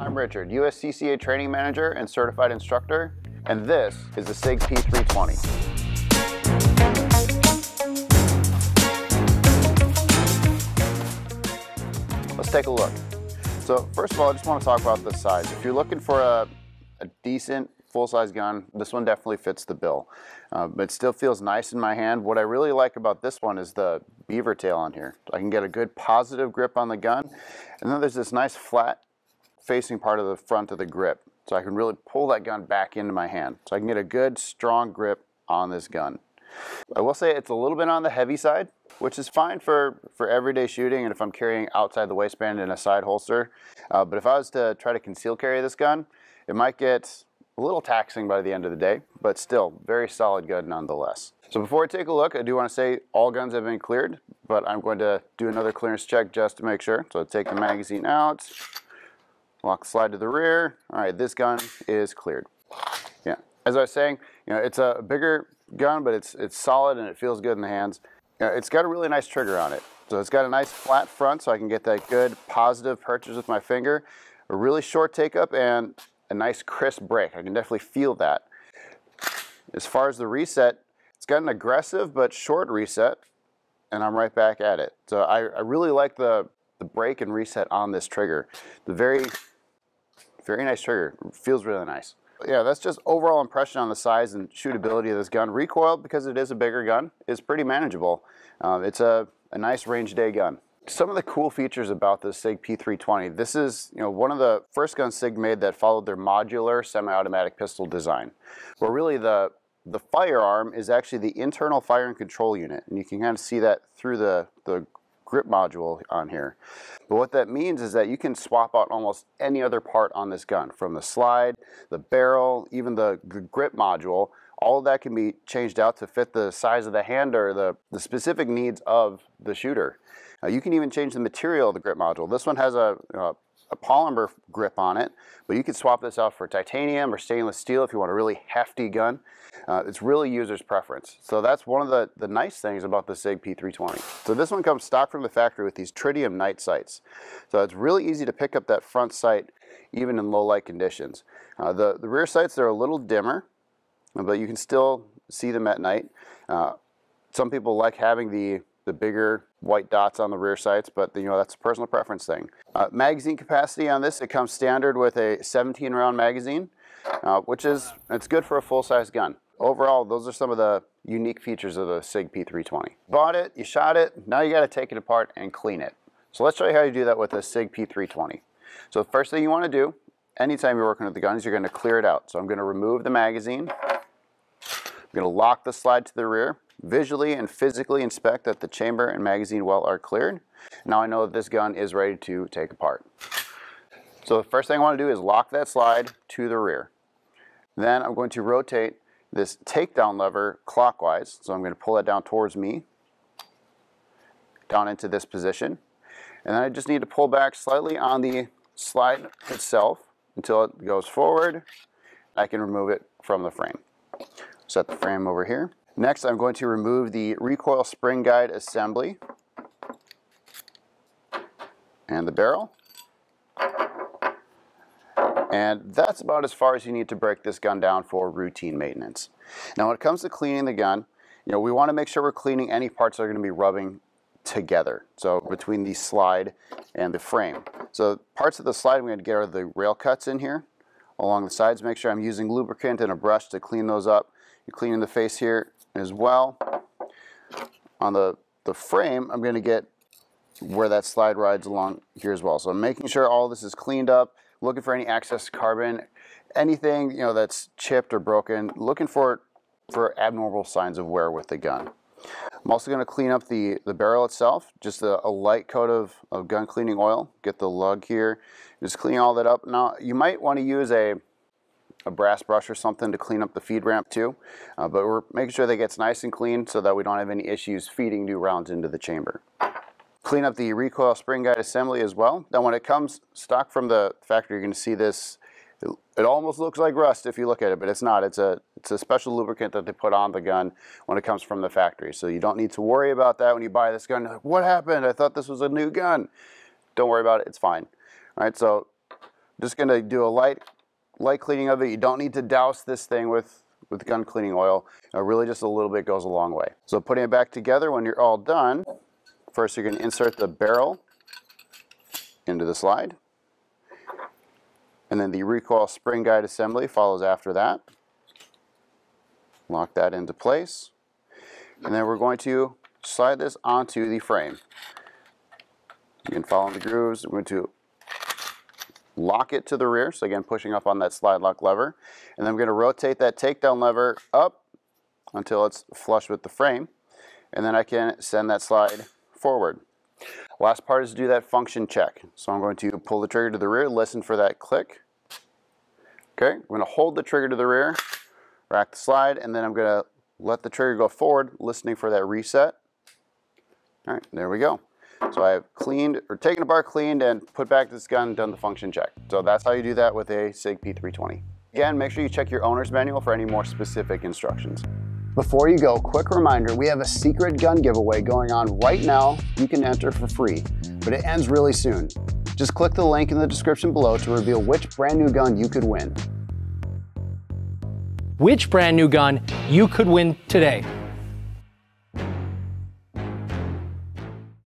I'm Richard, USCCA Training Manager and Certified Instructor, and this is the SIG P320. Let's take a look. So first of all, I just want to talk about the size. If you're looking for a decent full-size gun, this one definitely fits the bill. But it still feels nice in my hand. What I really like about this one is the beaver tail on here. I can get a good positive grip on the gun, and then there's this nice flat facing part of the front of the grip. So I can really pull that gun back into my hand. So I can get a good strong grip on this gun. I will say it's a little bit on the heavy side, which is fine for everyday shooting and if I'm carrying outside the waistband in a side holster. But if I was to try to conceal carry this gun, it might get a little taxing by the end of the day, but still very solid gun nonetheless. So before I take a look, I do want to say all guns have been cleared, but I'm going to do another clearance check just to make sure. So take the magazine out, lock the slide to the rear. All right, this gun is cleared. Yeah, as I was saying, it's a bigger gun, but it's solid and it feels good in the hands. It's got a really nice trigger on it. So it's got a nice flat front so I can get that good positive purchase with my finger, a really short take up, and a nice crisp break. I can definitely feel that. As far as the reset, it's got an aggressive but short reset, and I'm right back at it. So I really like the break and reset on this trigger. The very nice trigger. It feels really nice. Yeah, that's just overall impression on the size and shootability of this gun. Recoil, because it is a bigger gun, is pretty manageable. It's a nice range day gun. Some of the cool features about the SIG P320, this is one of the first guns SIG made that followed their modular semi-automatic pistol design, where really the firearm is actually the internal fire and control unit, and you can kind of see that through the grip module on here. But what that means is that you can swap out almost any other part on this gun, from the slide, the barrel, even the grip module. All of that can be changed out to fit the size of the hand or the specific needs of the shooter. You can even change the material of the grip module. This one has a polymer grip on it, but you can swap this out for titanium or stainless steel if you want a really hefty gun. It's really user's preference. So that's one of the nice things about the SIG P320. So this one comes stock from the factory with these tritium night sights. So it's really easy to pick up that front sight even in low light conditions. The rear sights, they're a little dimmer, but you can still see them at night. Some people like having the bigger white dots on the rear sights, but that's a personal preference thing. Magazine capacity on this, it comes standard with a 17 round magazine, which is, it's good for a full-size gun. Overall, those are some of the unique features of the SIG P320. Bought it, you shot it, now you got to take it apart and clean it. So let's show you how you do that with the SIG P320. So the first thing you want to do, anytime you're working with the guns, you're going to clear it out. So I'm going to remove the magazine. I'm going to lock the slide to the rear, visually and physically inspect that the chamber and magazine well are cleared. Now I know that this gun is ready to take apart. So the first thing I want to do is lock that slide to the rear. Then I'm going to rotate this takedown lever clockwise. So I'm going to pull that down towards me, down into this position. And then I just need to pull back slightly on the slide itself until it goes forward. I can remove it from the frame. Set the frame over here. Next, I'm going to remove the recoil spring guide assembly and the barrel. And that's about as far as you need to break this gun down for routine maintenance. Now, when it comes to cleaning the gun, we want to make sure we're cleaning any parts that are going to be rubbing together. So between the slide and the frame. So parts of the slide, I'm going to get are the rail cuts in here along the sides. Make sure I'm using lubricant and a brush to clean those up. You're cleaning the face here as well. On the frame, I'm going to get where that slide rides along here as well. So I'm making sure all this is cleaned up, looking for any excess carbon, anything that's chipped or broken, looking for abnormal signs of wear with the gun. I'm also going to clean up the barrel itself, just a light coat of gun cleaning oil, get the lug here, just clean all that up. Now you might want to use a brass brush or something to clean up the feed ramp too, but we're making sure that gets nice and clean so that we don't have any issues feeding new rounds into the chamber. Clean up the recoil spring guide assembly as well. Now when it comes stock from the factory, you're going to see this, it almost looks like rust if you look at it, but it's not. It's a special lubricant that they put on the gun when it comes from the factory, so you don't need to worry about that when you buy this gun. You're like, what happened? I thought this was a new gun. Don't worry about it, it's fine. All right, so just gonna do a light cleaning of it. You don't need to douse this thing with gun cleaning oil. Really just a little bit goes a long way. So putting it back together, when you're all done, first you're gonna insert the barrel into the slide. And then the recoil spring guide assembly follows after that. Lock that into place. And then we're going to slide this onto the frame. You can follow the grooves. We're going to lock it to the rear. So again, pushing up on that slide lock lever. And then we're going to rotate that takedown lever up until it's flush with the frame. And then I can send that slide forward. Last part is to do that function check. So I'm going to pull the trigger to the rear, listen for that click. Okay, I'm going to hold the trigger to the rear, rack the slide, and then I'm going to let the trigger go forward, listening for that reset. All right, there we go. So I've cleaned, or taken apart, cleaned, and put back this gun, done the function check. So that's how you do that with a SIG P320. Again, make sure you check your owner's manual for any more specific instructions. Before you go, quick reminder, we have a secret gun giveaway going on right now. You can enter for free, but it ends really soon. Just click the link in the description below to reveal which brand new gun you could win. Which brand new gun you could win today.